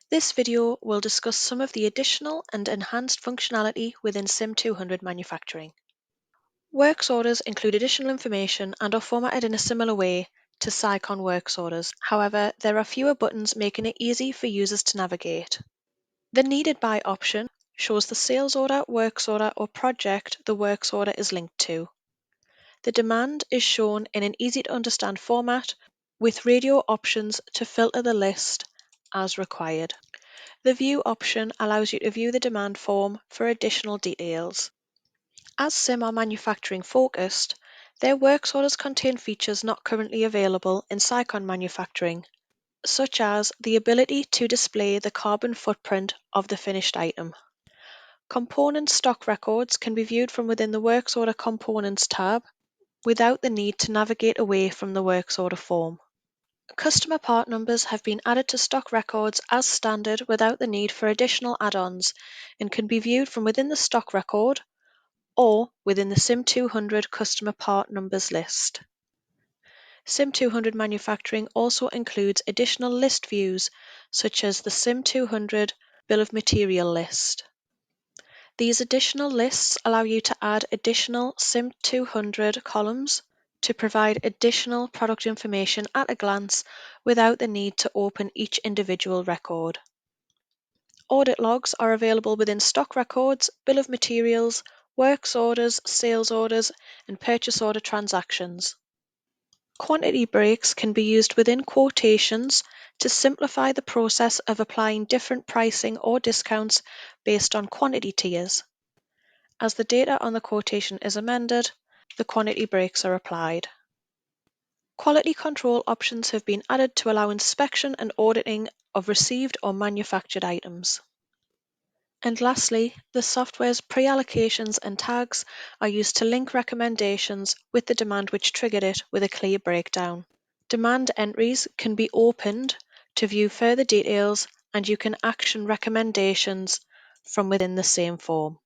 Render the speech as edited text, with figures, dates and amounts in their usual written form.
This video will discuss some of the additional and enhanced functionality within SIM 200 manufacturing. Works orders include additional information and are formatted in a similar way to SciCon works orders. However, there are fewer buttons making it easy for users to navigate. The Needed By option shows the sales order, works order, or project the works order is linked to. The demand is shown in an easy-to-understand format with radio options to filter the list as required. The View option allows you to view the demand form for additional details. As SIM are manufacturing focused, their works orders contain features not currently available in SciCon manufacturing, such as the ability to display the carbon footprint of the finished item. Component stock records can be viewed from within the Works Order Components tab without the need to navigate away from the works order form. Customer part numbers have been added to stock records as standard without the need for additional add-ons and can be viewed from within the stock record or within the SIM 200 customer part numbers list. SIM 200 manufacturing also includes additional list views such as the SIM 200 bill of material list. These additional lists allow you to add additional SIM 200 columns to provide additional product information at a glance without the need to open each individual record. Audit logs are available within stock records, bill of materials, works orders, sales orders, and purchase order transactions. Quantity breaks can be used within quotations to simplify the process of applying different pricing or discounts based on quantity tiers. As the data on the quotation is amended, the quantity breaks are applied. Quality control options have been added to allow inspection and auditing of received or manufactured items. And lastly, the software's pre-allocations and tags are used to link recommendations with the demand which triggered it with a clear breakdown. Demand entries can be opened to view further details, and you can action recommendations from within the same form.